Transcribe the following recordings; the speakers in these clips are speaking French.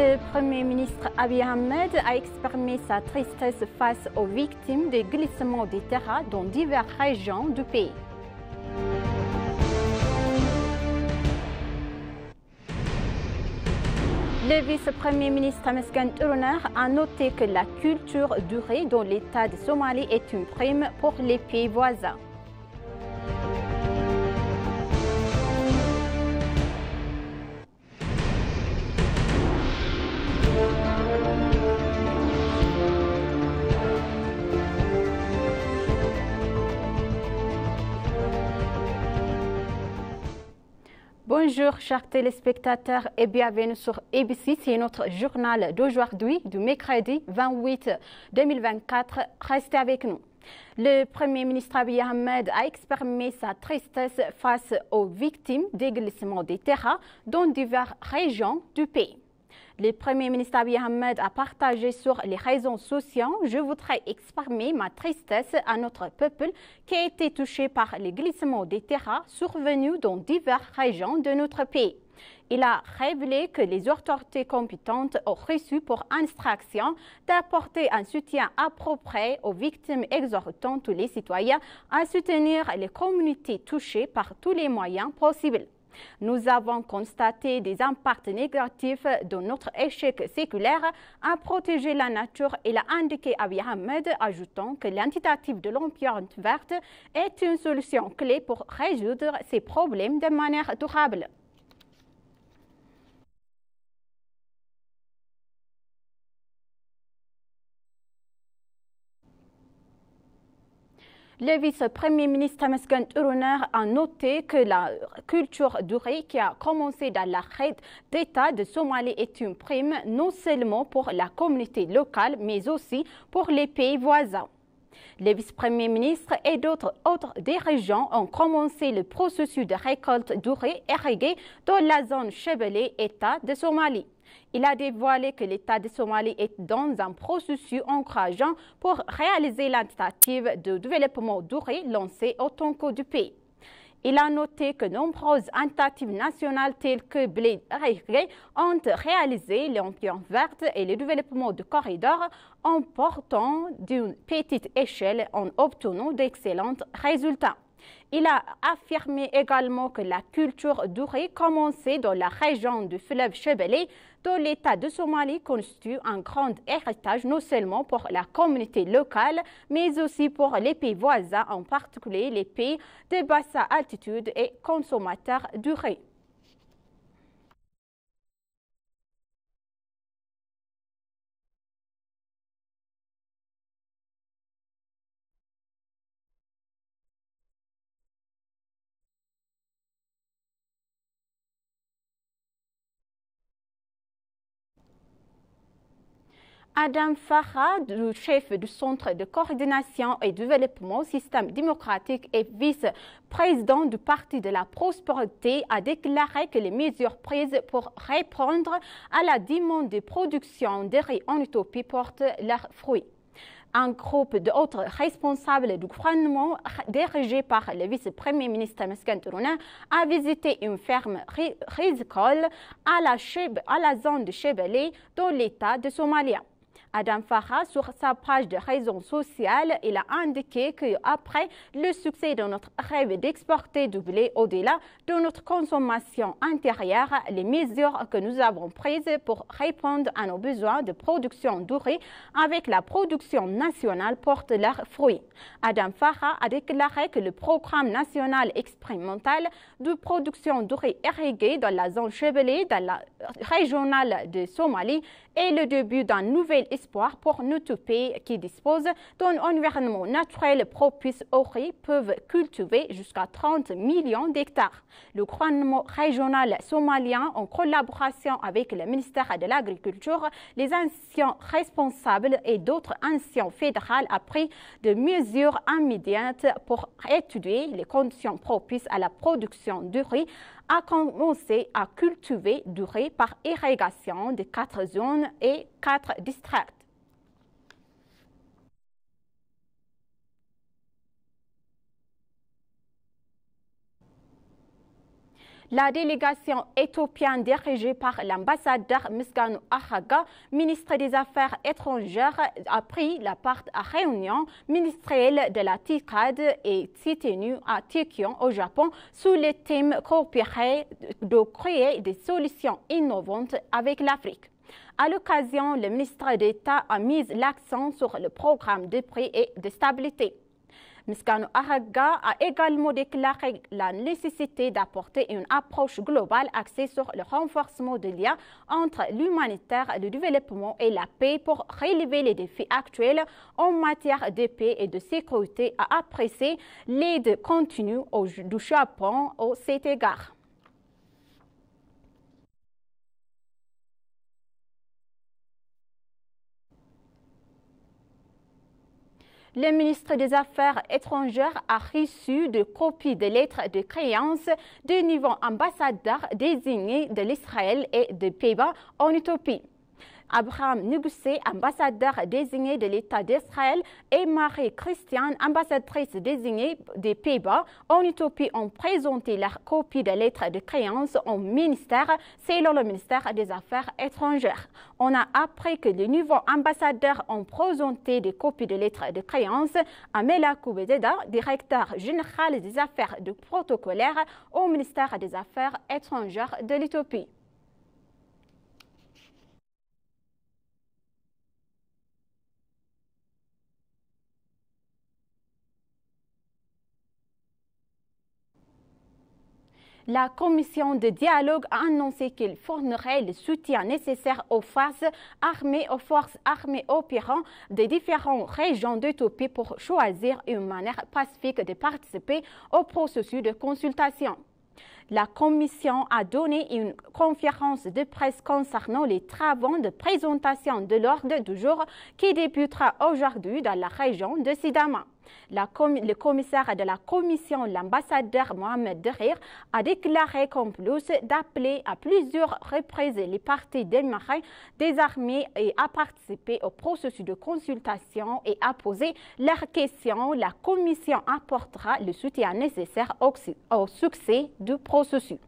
Le Premier ministre Abiy Ahmed a exprimé sa tristesse face aux victimes des glissements de terrain dans diverses régions du pays. Le vice-premier ministre Mesken Turner a noté que la culture du riz dans l'État de Somalie est une prime pour les pays voisins. Bonjour chers téléspectateurs et bienvenue sur ABC, c'est notre journal d'aujourd'hui, du mercredi 28 2024. Restez avec nous. Le Premier ministre Abiy Ahmed a exprimé sa tristesse face aux victimes des glissements de terrain dans diverses régions du pays. Le Premier ministre Abiy Ahmed a partagé sur les réseaux sociaux « Je voudrais exprimer ma tristesse à notre peuple qui a été touché par les glissements des terrains survenus dans diverses régions de notre pays ». Il a révélé que les autorités compétentes ont reçu pour instruction d'apporter un soutien approprié aux victimes, exhortant tous les citoyens à soutenir les communautés touchées par tous les moyens possibles. Nous avons constaté des impacts négatifs de notre échec séculaire à protéger la nature. Il a indiqué Abiy Ahmed, ajoutant que l'initiative de l'empreinte verte est une solution clé pour résoudre ces problèmes de manière durable. Le vice-premier ministre Mesken Turner a noté que la culture du riz qui a commencé dans la règle d'État de Somalie est une prime non seulement pour la communauté locale, mais aussi pour les pays voisins. Le vice-premier ministre et d'autres dirigeants ont commencé le processus de récolte du riz irrigué dans la zone Chebele, État de Somalie. Il a dévoilé que l'État de Somalie est dans un processus encourageant pour réaliser l'initiative de développement du riz lancée au Tonko du pays. Il a noté que nombreuses initiatives nationales telles que Blé irrigué ont réalisé l'empreinte verte et le développement de corridors en portant d'une petite échelle en obtenant d'excellents résultats. Il a affirmé également que la culture du riz commencée dans la région du fleuve Chebele, dans l'État de Somalie, constitue un grand héritage non seulement pour la communauté locale, mais aussi pour les pays voisins, en particulier les pays de basse altitude et consommateurs du riz. Adam Farha, le chef du Centre de coordination et développement système démocratique et vice-président du Parti de la prospérité, a déclaré que les mesures prises pour répondre à la demande de production de riz en Éthiopie portent leurs fruits. Un groupe d'autres responsables du gouvernement dirigé par le vice-premier ministre Mesken Turner a visité une ferme rizicole à la zone de Chebele dans l'État de Somalie. Adam Farha, sur sa page de réseau social, il a indiqué qu'après le succès de notre rêve d'exporter du blé au-delà de notre consommation intérieure, les mesures que nous avons prises pour répondre à nos besoins de production de riz avec la production nationale portent leurs fruits. Adam Farha a déclaré que le programme national expérimental de production de riz irrigué dans la zone Chebele, dans la régionale de Somalie, est le début d'un nouvel espoir pour notre pays qui dispose d'un environnement naturel propice au riz, peuvent cultiver jusqu'à 30 millions d'hectares. Le gouvernement régional somalien, en collaboration avec le ministère de l'Agriculture, les anciens responsables et d'autres anciens fédérales, a pris des mesures immédiates pour étudier les conditions propices à la production du riz, a commencé à cultiver du riz par irrigation de 4 zones et 4 districts. La délégation éthiopienne dirigée par l'ambassadeur Misganou Ahaga, ministre des Affaires étrangères, a pris la part à réunion ministérielle de la TICAD et s'est tenue à Tokyo, au Japon, sous le thème coopérer de créer des solutions innovantes avec l'Afrique. À l'occasion, le ministre d'État a mis l'accent sur le programme de paix et de stabilité. Misganou Ahaga a également déclaré la nécessité d'apporter une approche globale axée sur le renforcement des liens entre l'humanitaire, le développement et la paix pour relever les défis actuels en matière de paix et de sécurité, a apprécié l'aide continue du Japon à cet égard. Le ministre des Affaires étrangères a reçu des copies de lettres de créance du nouveau ambassadeur désigné de l'Israël et des Pays-Bas en Éthiopie. Abraham Nuguse, ambassadeur désigné de l'État d'Israël, et Marie-Christiane, ambassadrice désignée des Pays-Bas en Éthiopie, ont présenté leur copie de lettres de créance au ministère, selon le ministère des Affaires étrangères. On a appris que les nouveaux ambassadeurs ont présenté des copies de lettres de créance à Melakou Bededa, directeur général des affaires de protocolaire au ministère des Affaires étrangères de l'Éthiopie. La commission de dialogue a annoncé qu'il fournirait le soutien nécessaire aux forces armées opérant des différentes régions d'Éthiopie pour choisir une manière pacifique de participer au processus de consultation. La Commission a donné une conférence de presse concernant les travaux de présentation de l'ordre du jour qui débutera aujourd'hui dans la région de Sidama. Le commissaire de la Commission, l'ambassadeur Mohamed Derir, a déclaré qu'en plus d'appeler à plusieurs reprises les parties des armées et à participer au processus de consultation et à poser leurs questions, la Commission apportera le soutien nécessaire au succès du processus.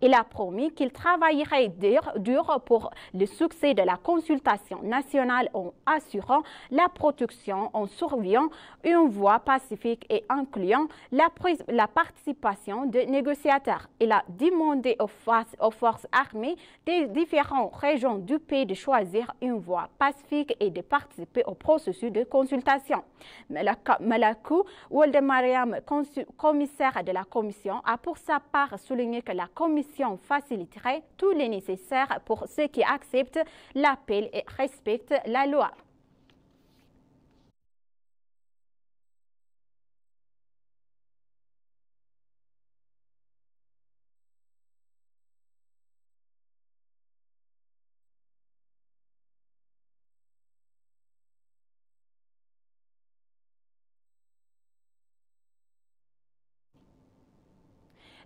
Il a promis qu'il travaillerait dur pour le succès de la consultation nationale en assurant la protection, en surveillant une voie pacifique et incluant la participation des négociateurs. Il a demandé aux forces armées des différentes régions du pays de choisir une voie pacifique et de participer au processus de consultation. Melakou Woldemariam, commissaire de la Commission, a pour sa part souligné que la Commission faciliterait tout le nécessaire pour ceux qui acceptent l'appel et respectent la loi.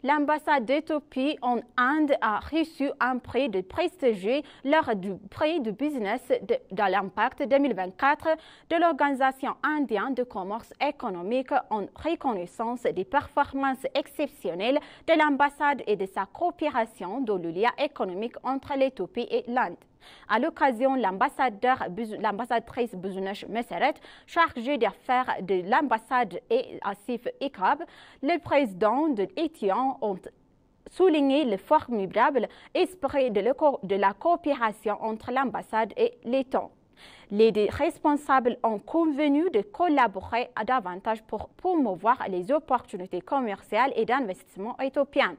L'ambassade d'Éthiopie en Inde a reçu un prix de prestigieux lors du prix du business de l'impact 2024 de l'Organisation indienne de commerce économique en reconnaissance des performances exceptionnelles de l'ambassade et de sa coopération dans le lien économique entre l'Éthiopie et l'Inde. À l'occasion, l'ambassadrice Buzunesh Meseret, chargée d'affaires de l'ambassade, et Asif Ikab, le président de l'Éthiopie, ont souligné le formidable esprit de la coopération entre l'ambassade et l'État. Les deux responsables ont convenu de collaborer davantage pour promouvoir les opportunités commerciales et d'investissement éthiopiennes.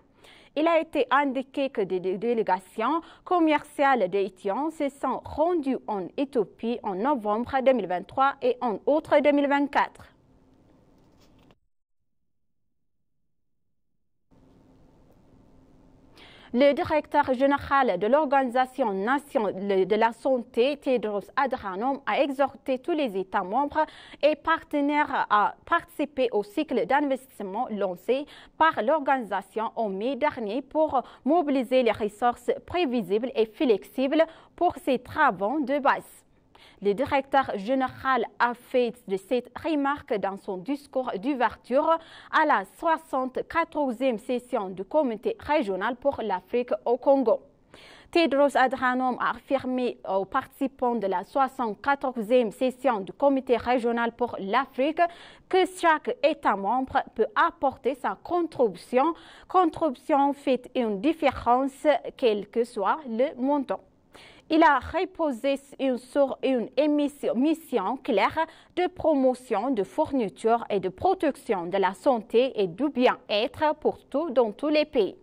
Il a été indiqué que des délégations commerciales d'Éthiopie se sont rendues en Éthiopie en novembre 2023 et en août 2024. Le directeur général de l'Organisation nationale de la santé, Tedros Adhanom, a exhorté tous les États membres et partenaires à participer au cycle d'investissement lancé par l'organisation en mai dernier pour mobiliser les ressources prévisibles et flexibles pour ses travaux de base. Le directeur général a fait de cette remarque dans son discours d'ouverture à la 74e session du comité régional pour l'Afrique au Congo. Tedros Adhanom a affirmé aux participants de la 74e session du comité régional pour l'Afrique que chaque État membre peut apporter sa contribution. Contribution fait une différence, quel que soit le montant. Il a reposé sur une mission claire de promotion, de fourniture et de protection de la santé et du bien-être pour tous dans tous les pays.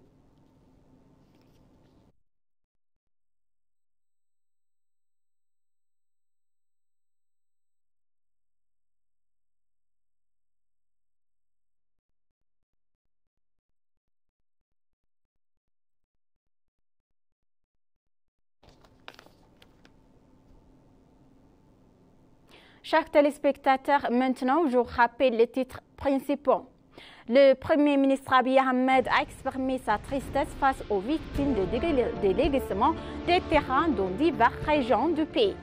Chers téléspectateurs, maintenant, je vous rappelle les titres principaux. Le Premier ministre Abiy Ahmed a exprimé sa tristesse face aux victimes de délaissement des terrains dans diverses régions du pays.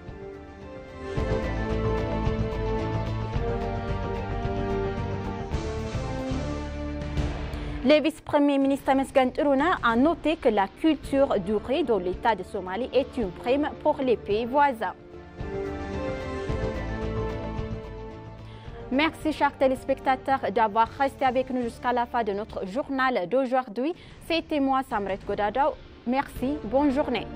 Le vice-premier ministre Mesgan Turuna a noté que la culture du riz dans l'État de Somalie est une prime pour les pays voisins. Merci, chers téléspectateurs, d'avoir resté avec nous jusqu'à la fin de notre journal d'aujourd'hui. C'était moi, Samret Godado. Merci, bonne journée.